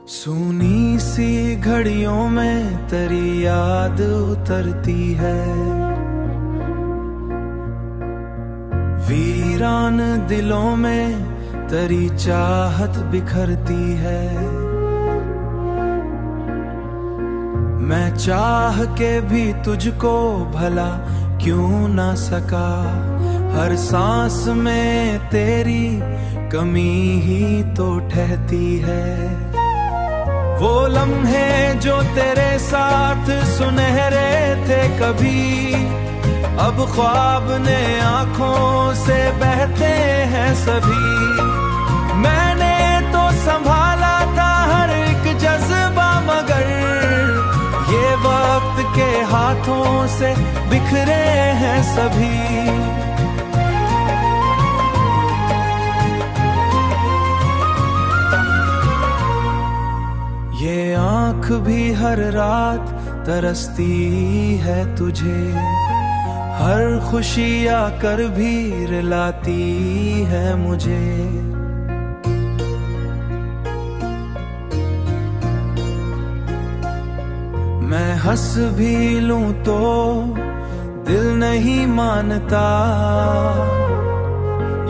सूनी सी घड़ियों में तेरी याद उतरती है, वीरान दिलों में तेरी चाहत बिखरती है। मैं चाह के भी तुझको भला क्यों ना सका, हर सांस में तेरी कमी ही तो ठहती है। वो लम्हे जो तेरे साथ सुनहरे थे कभी, अब ख्वाब ने आंखों से बहते हैं सभी। मैंने तो संभाला था हर एक जज्बा, मगर ये वक्त के हाथों से बिखरे हैं सभी। ये आँख भी हर रात तरसती है तुझे, हर खुशी आकर भी रुलाती है मुझे। मैं हंस भी लूं तो दिल नहीं मानता,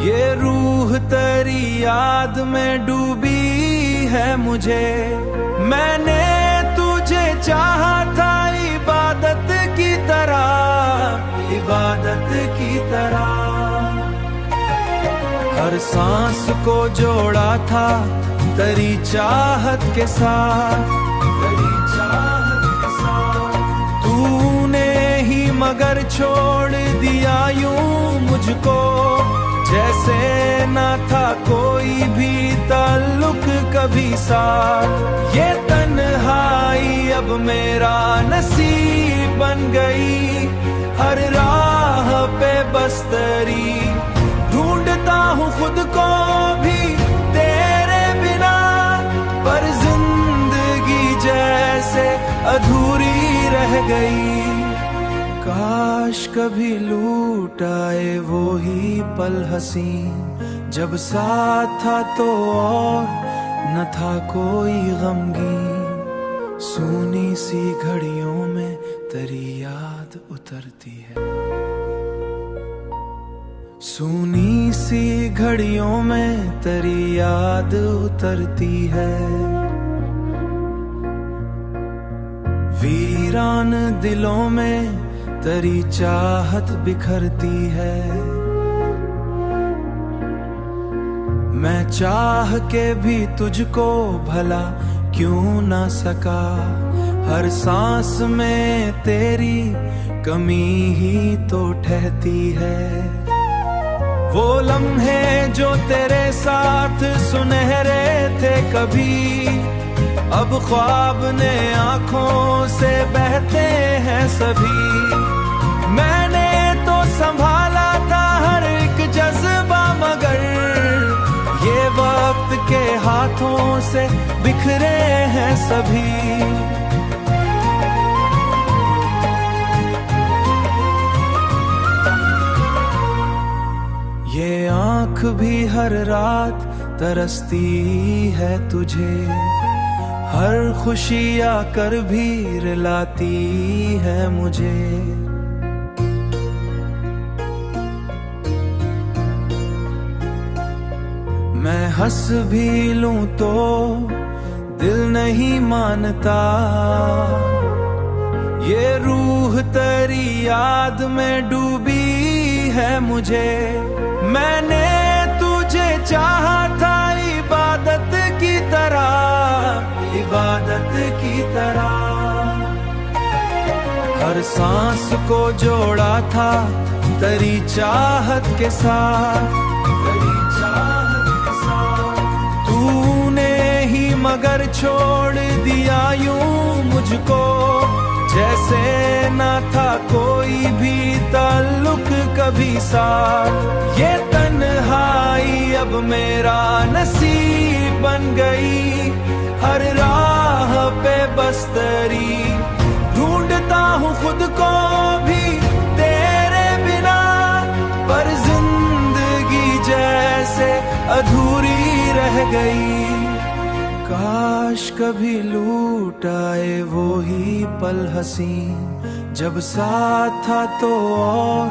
ये रूह तेरी याद में डूबी है मुझे। मैंने तुझे चाहा था इबादत की तरह, इबादत की तरह। हर सांस को जोड़ा था तेरी चाहत के साथ, तेरी चाहत के साथ। तूने ही मगर छोड़ दिया यूं मुझको, जैसे ना था कोई भी ताल्लुक कभी साथ। ये तन्हाई अब मेरा नसीब बन गई, हर राह पे बस तेरी ढूंढता हूँ खुद को भी तेरे बिना, पर जिंदगी जैसे अधूरी रह गई। काश कभी लूट आए वो ही पल हसीन, जब साथ था तो और न था कोई गमगीन। सूनी सी घड़ियों में तेरी याद उतरती है, सूनी सी घड़ियों में तेरी याद उतरती है। वीरान दिलों में तेरी चाहत बिखरती है। मैं चाह के भी तुझको भला क्यों ना सका, हर सांस में तेरी कमी ही तो ठहती है। वो लम्हे जो तेरे साथ सुनहरे थे कभी, अब ख्वाब ने आंखों से बहते हैं सभी। मैंने तो संभाला था हर एक जज्बा, मगर ये वक्त के हाथों से बिखरे हैं सभी। ये आँख भी हर रात तरसती है तुझे, हर खुशी आकर भी रुलाती है मुझे। मैं हंस भी लूं तो दिल नहीं मानता, ये रूह तेरी याद में डूबी है मुझे। मैंने तुझे चाहा था इबादत की तरह, इबादत की तरह। हर सांस को जोड़ा था तेरी चाहत के साथ, तेरी चाहत के साथ। तूने ही मगर छोड़ दिया यूं मुझको, जैसे ना था कोई भी ताल्लुक कभी साथ। ये तन्हाई अब मेरा नसीब बन गई, हर राह पे बस तेरी ढूंढता हूँ खुद को भी तेरे बिना, पर जिंदगी जैसे अधूरी रह गई। काश कभी लूट आए वो ही पल हसीन, जब साथ था तो और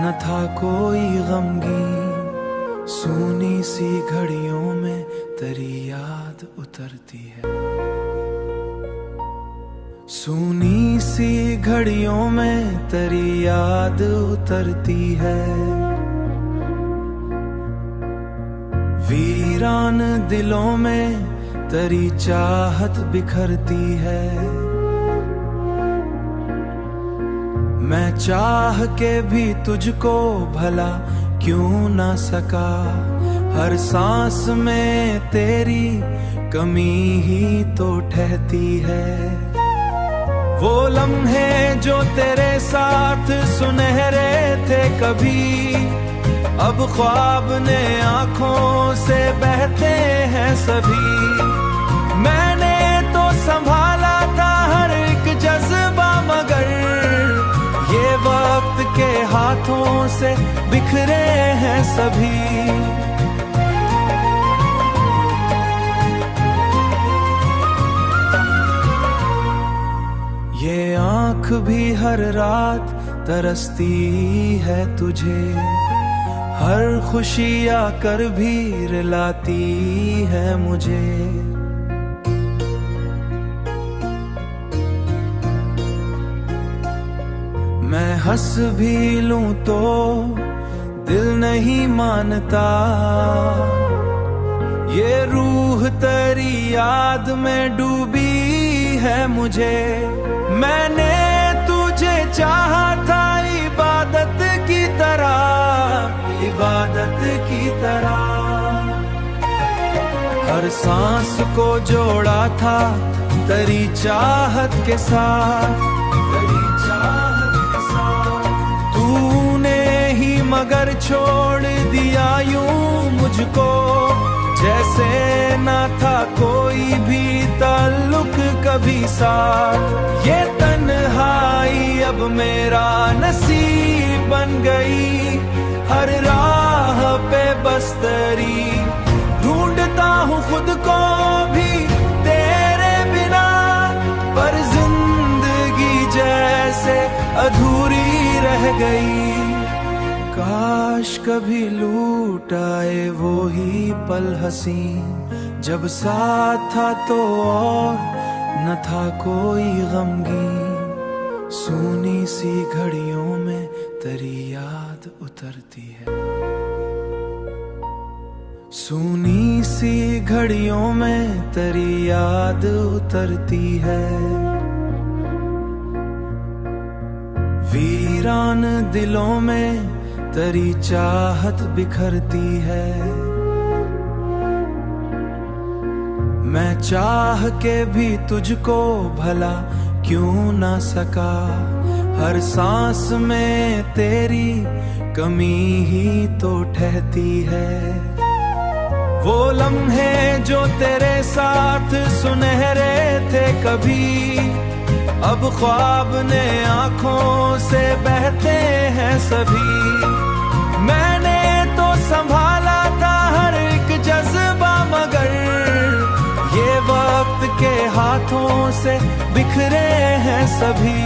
न था कोई गमगीन। सूनी सी घड़ियों में तेरी याद उतरती है, सूनी सी घड़ियों में तेरी याद उतरती है। वीरान दिलों में तेरी चाहत बिखरती है। मैं चाह के भी तुझको भला क्यों ना सका, हर सांस में तेरी कमी ही तो ठहती है। वो लम्हे जो तेरे साथ सुनहरे थे कभी, अब ख्वाब ने आंखों से बहते हैं सभी। मैंने तो संभाला था हर एक जज्बा, मगर ये वक्त के हाथों से बिखरे हैं सभी। ये आँख भी हर रात तरसती है तुझे, हर खुशी आकर भी रुलाती है मुझे। मैं हंस भी लूं तो दिल नहीं मानता, ये रूह तेरी याद में डूबी है मुझे। मैंने तुझे चाहा था इबादत की तरह, इबादत की तरह। हर सांस को जोड़ा था तेरी चाहत के साथ, तेरी चाहत के साथ। तूने ही मगर छोड़ दिया यूं मुझको, जैसे ना था कोई भी ताल्लुक कभी साथ। ये तन्हाई अब मेरा नसीब बन गई, हर राह पे बस तेरी ढूंढता हूँ खुद को भी तेरे बिना। पर जिंदगी जैसे अधूरी रह गई, काश कभी लूट आए वो ही पल हसीन, जब साथ था तो और न था कोई गमगीन। सूनी सी घड़ियों में तेरी याद उतरती है, सूनी सी घड़ियों में तेरी याद उतरती है। वीरान दिलों में तेरी चाहत बिखरती है। मैं चाह के भी तुझको भला क्यों ना सका, हर सांस में तेरी कमी ही तो ठहती है। वो लम्हे जो तेरे साथ सुनहरे थे कभी, अब ख्वाब ने आंखों से बहते हैं सभी। मैंने तो संभाला था हर एक जज्बा, मगर ये वक्त के हाथों से बिखरे हैं सभी।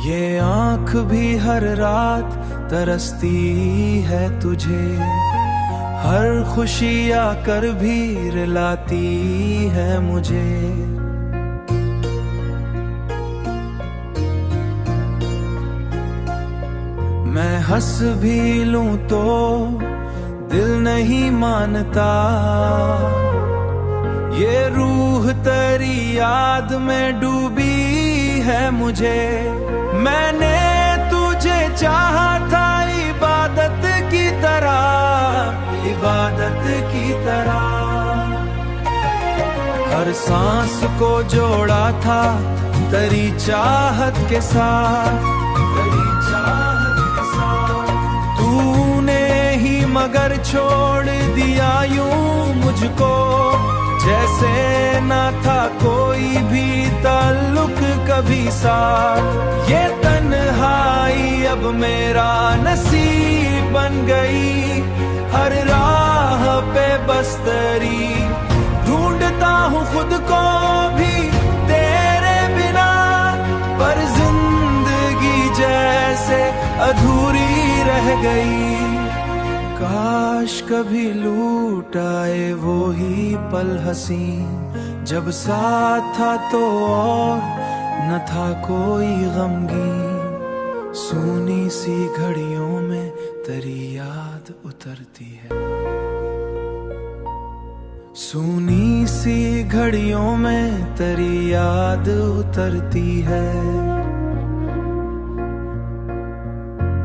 ये आँख भी हर रात तरसती है तुझे, हर खुशी आकर भी रुलाती है मुझे। मैं हंस भी लूं तो दिल नहीं मानता, ये रूह तेरी याद में डूबी है मुझे। मैंने तुझे चाहा था इबादत की तरह, इबादत की तरह। हर सांस को जोड़ा था तेरी चाहत के साथ, तेरी चाहत के साथ। तूने ही मगर छोड़ दिया यूं मुझको, जैसे ना था कोई भी ताल्लुक कभी साथ। ये तन्हाई अब मेरा नसीब बन गई, हर राह पे बस्तरी। ढूंढता हूँ खुद को भी तेरे बिना, पर जिंदगी जैसे अधूरी रह गई। काश कभी लूट आए वो ही पल हसीन, जब साथ था तो और न था कोई गमगीन। सूनी सी घड़ियों में तेरी याद उतरती है, सूनी सी घड़ियों में तेरी याद उतरती है।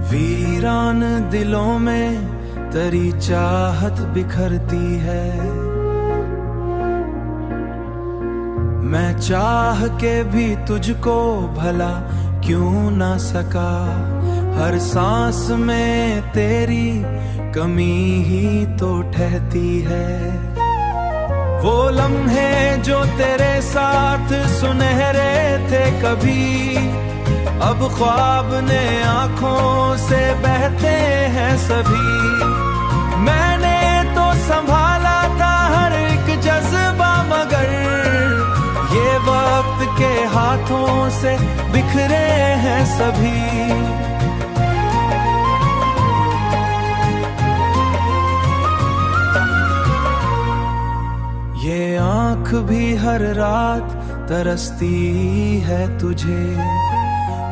वीरान दिलों में तेरी चाहत बिखरती है। मैं चाह के भी तुझको भला क्यों ना सका, हर सांस में तेरी कमी ही तो ठहती है। वो लम्हे जो तेरे साथ सुनहरे थे कभी, अब ख्वाब ने आंखों से बहते हैं सभी। मैंने तो संभाला था हर एक जज्बा, मगर ये वक्त के हाथों से बिखरे हैं सभी। ये आंख भी हर रात तरसती है तुझे,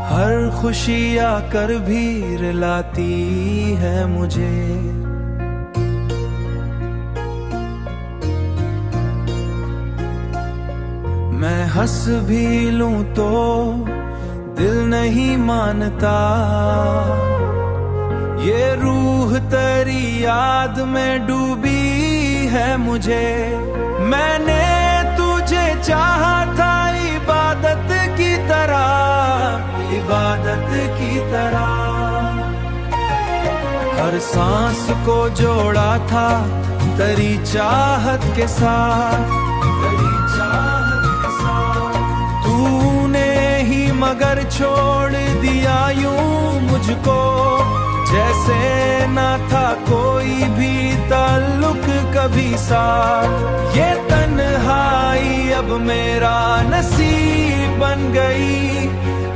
हर खुशी आकर भी रुलाती है मुझे। मैं हंस भी लूं तो दिल नहीं मानता, ये रूह तेरी याद में डूबी है मुझे। मैंने तुझे चाहा था इबादत की तरह, इबादत की तरह। हर सांस को जोड़ा था तेरी चाहत के साथ, तेरी चाहत के साथ। तूने ही मगर छोड़ दिया यूं मुझको, जैसे ना था कोई भी ताल्लुक कभी साथ। ये तन्हाई अब मेरा नसीब बन गई,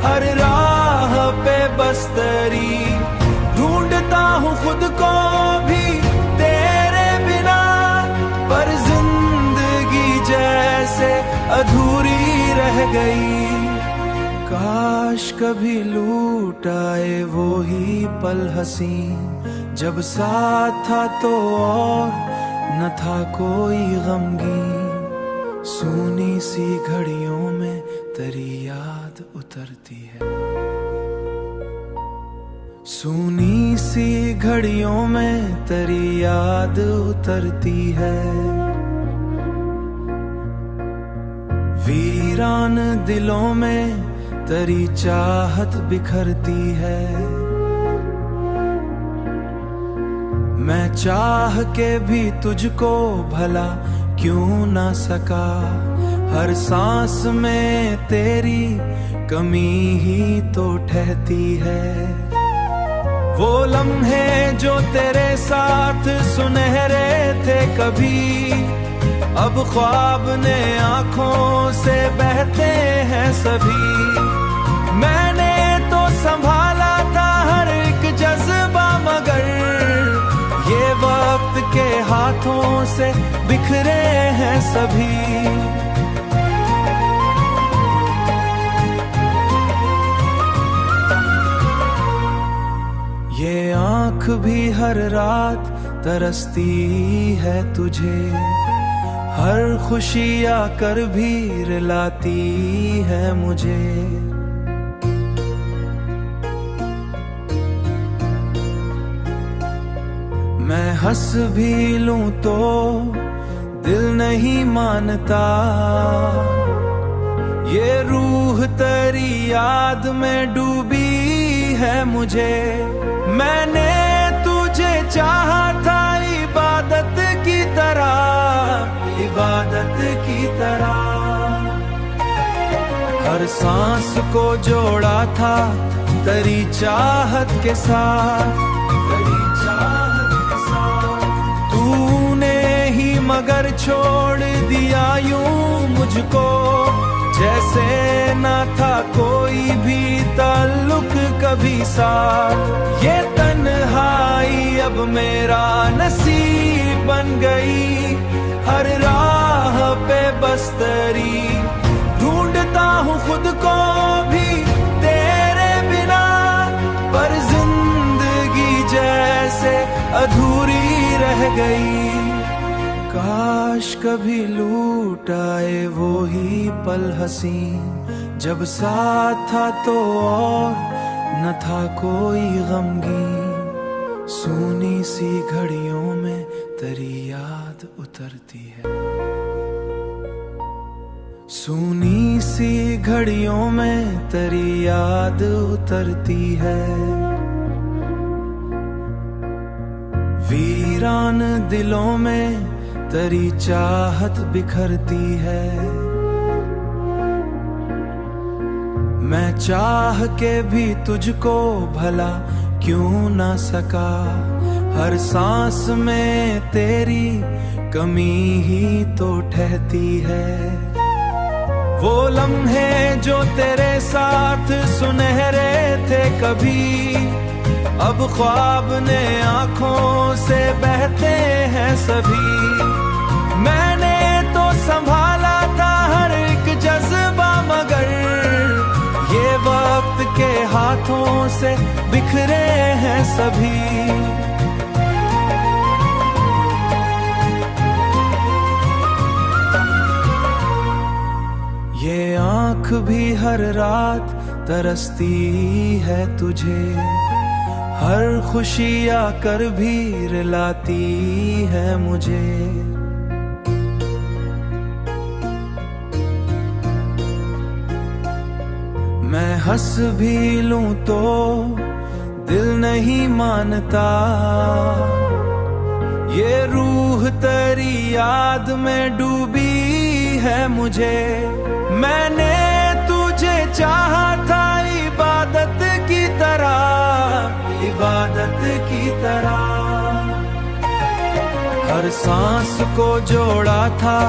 हर राह पे बस्तरी। ढूंढता हूँ खुद को भी तेरे बिना, पर जिंदगी जैसे अधूरी रह गई। काश कभी लूट आए वो ही पल हसीन, जब साथ था तो और न था कोई गमगीन। सूनी सी घड़ियों में तेरी याद उतरती है, सूनी सी घड़ियों में तेरी याद उतरती है। वीरान दिलों में तेरी चाहत बिखरती है। मैं चाह के भी तुझको भला क्यों ना सका, हर सांस में तेरी कमी ही तो ठहती है। वो लम्हे जो तेरे साथ सुनहरे थे कभी, अब ख्वाब ने आंखों से बहते हैं सभी। मैंने तो संभाला था हर एक जज्बा, मगर ये वक्त के हाथों से बिखरे हैं सभी। ये आंख भी हर रात तरसती है तुझे, हर खुशी आकर भी रुलाती है मुझे। मैं हंस भी लूं तो दिल नहीं मानता, ये रूह तेरी याद में डूबी है मुझे। मैंने तुझे चाहा था इबादत की तरह, इबादत की तरह। हर सांस को जोड़ा था तेरी चाहत के साथ, तेरी चाहत के साथ। तूने ही मगर छोड़ दिया यूं मुझको, जैसे ना था कोई भी ताल्लुक कभी साथ। ये तन्हाई अब मेरा नसीब बन गई, हर राह पे बस तेरी ढूंढता हूँ खुद को भी तेरे बिना, पर जिंदगी जैसे अधूरी रह गई। काश कभी लूट आए वो ही पल हसीन, जब साथ था तो और न था कोई गमगीन। सूनी सी घड़ियों में तेरी याद उतरती है, सूनी सी घड़ियों में तेरी याद उतरती है। वीरान दिलों में तेरी चाहत बिखरती है। मैं चाह के भी तुझको भला क्यों ना सका, हर सांस में तेरी कमी ही तो ठहती है। वो लम्हे जो तेरे साथ सुनहरे थे कभी, अब ख्वाब ने आंखों से बहते हैं सभी। मैंने तो संभाला था हर एक जज्बा, मगर ये वक्त के हाथों से बिखरे हैं सभी। ये आँख भी हर रात तरसती है तुझे, हर खुशी आकर भी रुलाती है मुझे। मैं हंस भी लूं तो दिल नहीं मानता, ये रूह तेरी याद में डूबी है मुझे। मैंने तुझे चाहा था इबादत की तरह, इबादत की तरह। हर सांस को जोड़ा था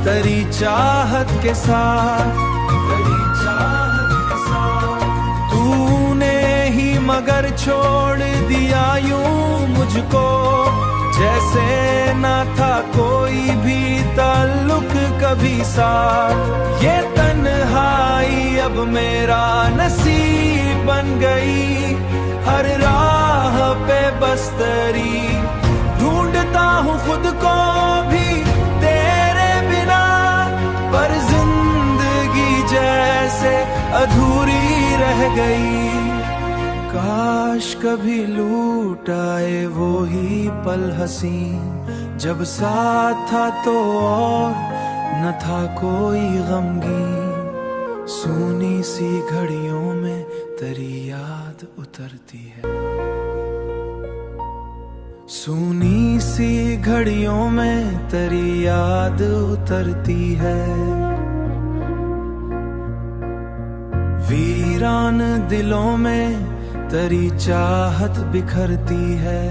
तेरी चाहत के साथ, तेरी चाहत के साथ। तूने ही मगर छोड़ दिया यूं मुझको, जैसे ना था कोई भी ताल्लुक कभी साथ। ये तन्हाई अब मेरा नसीब बन गई, हर राह पे बस तेरी ढूंढता हूँ खुद को भी तेरे बिना, पर जिंदगी जैसे अधूरी रह गई। काश कभी लूट आए वो ही पल हसीन, जब साथ था तो और न था कोई गमगीन। सूनी सी घड़ियों में तेरी याद उतरती है, सूनी सी घड़ियों में तेरी याद उतरती है। वीरान दिलों में तेरी चाहत बिखरती है।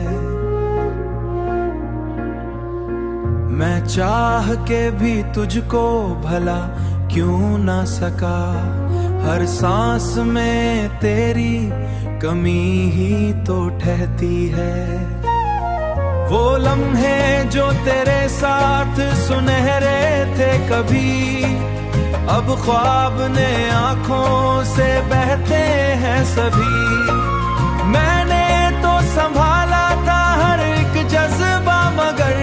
मैं चाह के भी तुझको भला क्यों ना सका, हर सांस में तेरी कमी ही तो ठहती है। वो लम्हे जो तेरे साथ सुनहरे थे कभी, अब ख्वाब ने आंखों से बहते हैं सभी। मैंने तो संभाला था हर एक जज्बा, मगर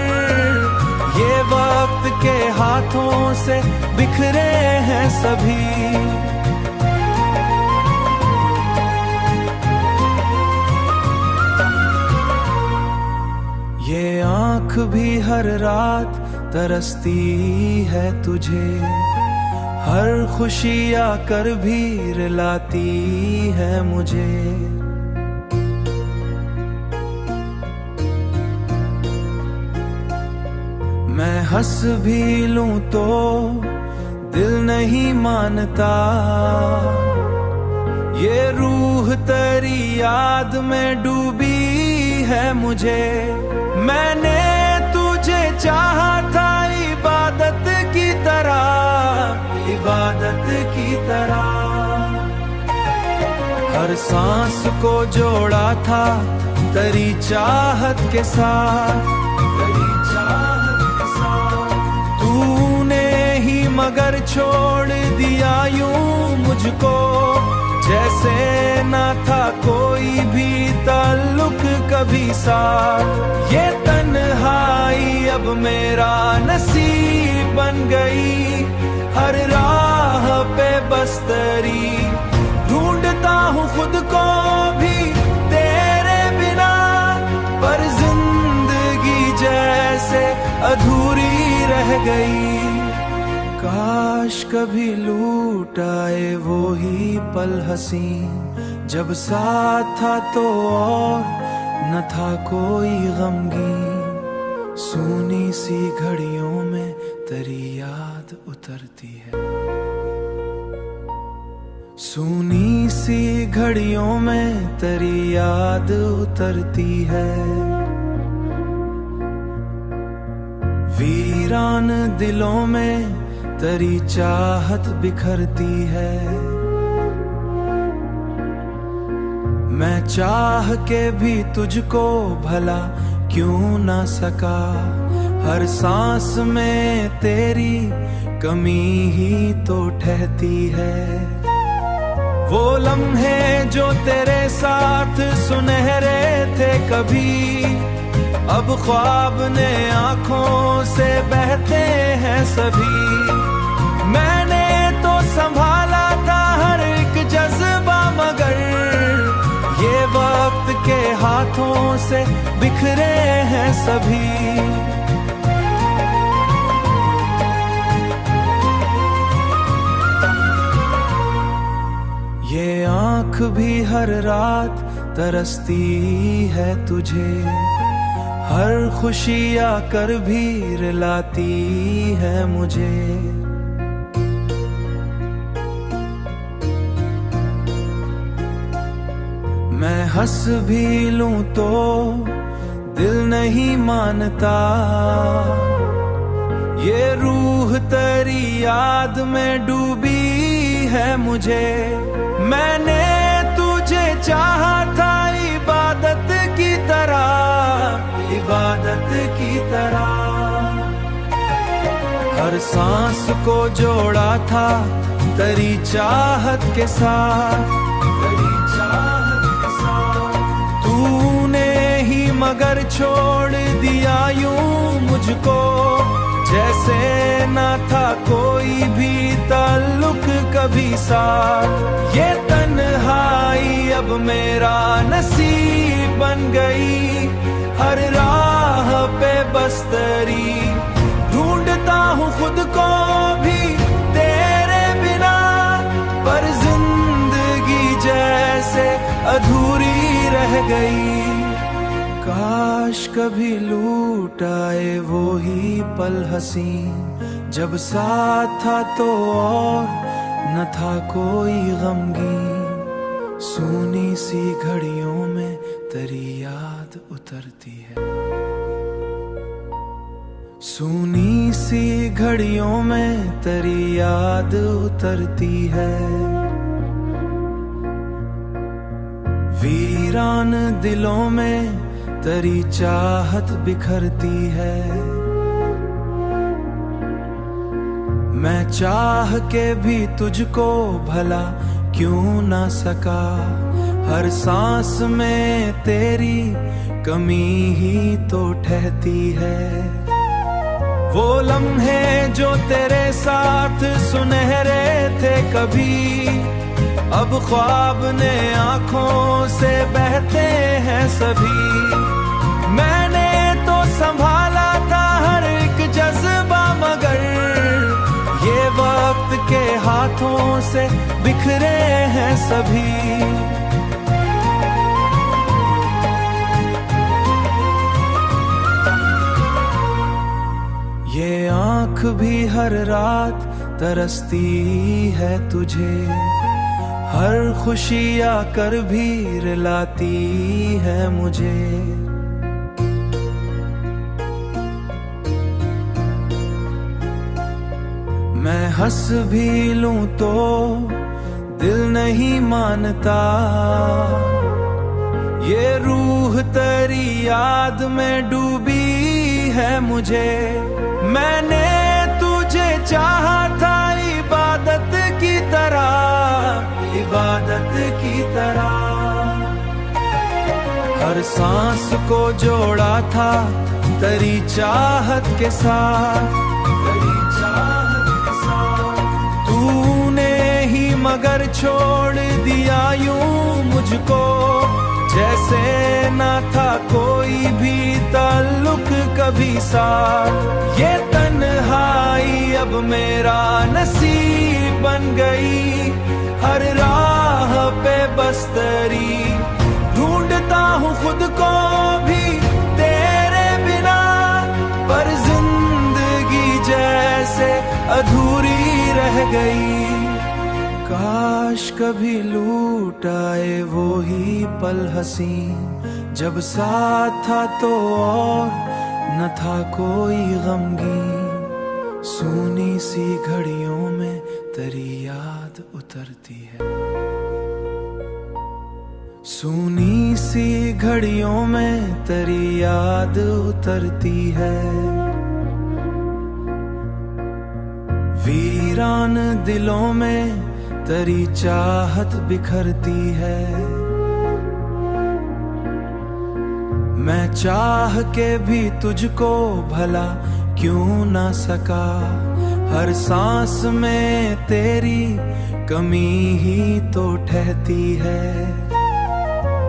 ये वक्त के हाथों से बिखरे हैं सभी। ये आँख भी हर रात तरसती है तुझे, हर खुशी आकर भी रुलाती है मुझे। मैं हंस भी लूं तो दिल नहीं मानता, ये रूह तेरी याद में डूबी है मुझे। मैंने तुझे चाहा था इबादत की तरह, इबादत की तरह। हर सांस को जोड़ा था तेरी चाहत के साथ, तेरी चाहत के साथ। तूने ही मगर छोड़ दिया यूं मुझको, जैसे ना था कोई भी ताल्लुक कभी साथ। ये तन्हाई अब मेरा नसीब बन गई, हर राह पे बस तेरी ढूंढता हूँ खुद को भी तेरे बिना। पर जिंदगी जैसे अधूरी रह गई। काश कभी लूट आए वो ही पल हसीन, जब साथ था तो और न था कोई गमगीन। सूनी सी घड़ियों में तेरी याद उतरती है, सूनी सी घड़ियों में तेरी याद उतरती है। वीरान दिलों में तेरी चाहत बिखरती है। मैं चाह के भी तुझको भला क्यों ना सका, हर सांस में तेरी कमी ही तो ठहती है। वो लम्हे जो तेरे साथ सुनहरे थे कभी, अब ख्वाब ने आंखों से बहते हैं सभी। मैंने तो संभाला था हर एक जज्बा, मगर ये वक्त के हाथों से बिखरे हैं सभी। ये आंख भी हर रात तरसती है तुझे, हर खुशी आकर भी रुलाती है मुझे। मैं हंस भी लूं तो दिल नहीं मानता, ये रूह तेरी याद में डूबी है मुझे। मैंने तुझे चाहा था इबादत की तरह, इबादत की तरह। हर सांस को जोड़ा था तेरी चाहत के साथ, तेरी चाहत के साथ। तूने ही मगर छोड़ दिया यूं मुझको, जैसे ना था कोई भी ताल्लुक कभी साथ। ये तन्हाई अब मेरा नसीब बन गई, हर राह पे बस तेरी ढूंढता हूँ खुद को भी तेरे बिना। पर जिंदगी जैसे अधूरी रह गई। काश कभी लूट आए वो ही पल हसीन, जब साथ था तो और न था कोई गमगीन। सूनी सी घड़ियों में तेरी याद उतरती है, सूनी सी घड़ियों में तेरी याद उतरती है। वीरान दिलों में तेरी चाहत बिखरती है। मैं चाह के भी तुझको भला क्यों ना सका, हर सांस में तेरी कमी ही तो ठहती है। वो लम्हे जो तेरे साथ सुनहरे थे कभी, अब ख्वाब ने आंखों से बहते हैं सभी। मैंने तो संभाला था हर एक जज्बा, मगर ये वक्त के हाथों से बिखरे हैं सभी। ये आँख भी हर रात तरसती है तुझे, हर खुशी आकर भी रुलाती है मुझे। मैं हंस भी लूं तो दिल नहीं मानता, ये रूह तेरी याद में डूबी है मुझे। मैंने तुझे चाहा था इबादत की तरह, इबादत की तरह। हर सांस को जोड़ा था तेरी चाहत के साथ, तेरी चाहत के साथ। तूने ही मगर छोड़ दिया यूं मुझको, जैसे ना था कोई भी ताल्लुक कभी साथ। ये तन्हाई अब मेरा नसीब बन गई, हर राह पे बस तेरी ढूंढता हूँ खुद को भी तेरे बिना। पर जिंदगी जैसे अधूरी रह गई, काश कभी लूट आए वो ही पल हसीन, जब साथ था तो और न था कोई गमगीन। सूनी सी घड़ियों में तेरी याद उतरती है, सूनी सी घड़ियों में तेरी याद उतरती है। वीरान दिलों में तेरी चाहत बिखरती है। मैं चाह के भी तुझको भला क्यों ना सका, हर सांस में तेरी कमी ही तो ठहती है।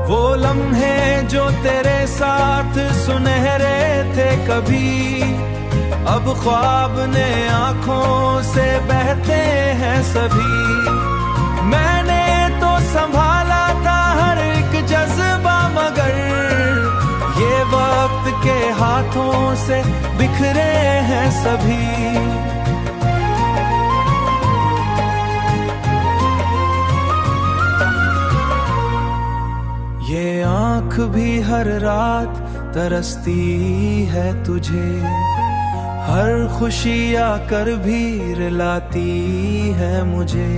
वो लम्हे जो तेरे साथ सुनहरे थे कभी, अब ख्वाब ने आंखों से बहते हैं सभी। मैंने तो संभाला था हर एक जज्बा, मगर ये वक्त के हाथों से बिखरे हैं सभी। ये आँख भी हर रात तरसती है तुझे, हर खुशी आकर भी रुलाती है मुझे।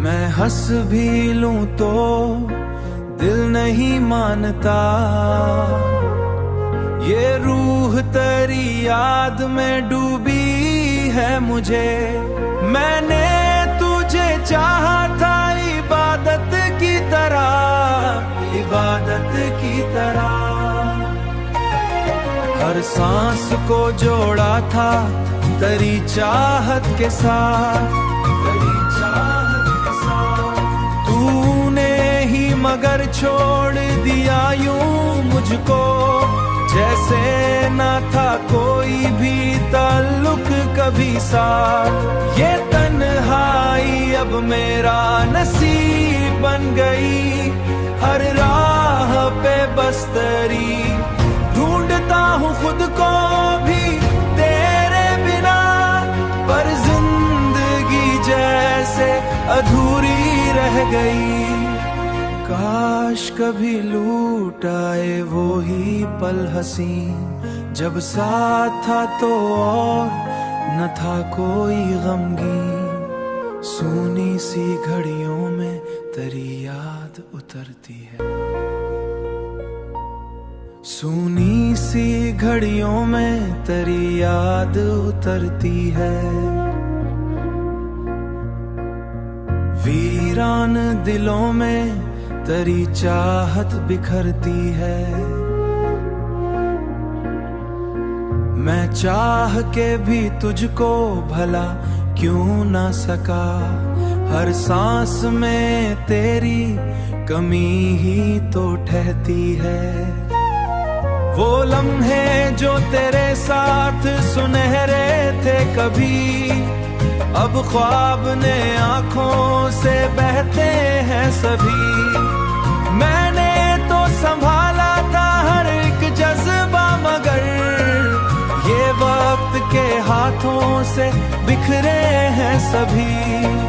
मैं हंस भी लूं तो दिल नहीं मानता, ये रूह तेरी याद में डूबी है मुझे। मैंने तुझे चाहा था इबादत की तरह, इबादत की तरह। हर सांस को जोड़ा था तेरी चाहत के साथ, तेरी चाहत के साथ। तूने ही मगर छोड़ दिया यूं मुझको, जैसे ना था कोई भी ताल्लुक कभी साथ। ये तन्हाई अब मेरा नसीब बन गई, हर राह पे बस तेरी ढूंढता हूँ खुद को भी तेरे बिना। पर जिंदगी जैसे अधूरी रह गई, काश कभी लूट आए वो ही पल हसीन, जब साथ था तो और न था कोई गमगीन। सूनी सी घड़ियों में तेरी याद उतरती है, सूनी सी घड़ियों में तेरी याद उतरती है। वीरान दिलों में तेरी चाहत बिखरती है। मैं चाह के भी तुझको भला क्यों ना सका, हर सांस में तेरी कमी ही तो ठहती है। वो लम्हे जो तेरे साथ सुनहरे थे कभी, अब ख्वाब ने आंखों से बहते हैं सभी। मैंने तो संभाला था हर एक जज्बा, मगर ये वक्त के हाथों से बिखरे हैं सभी।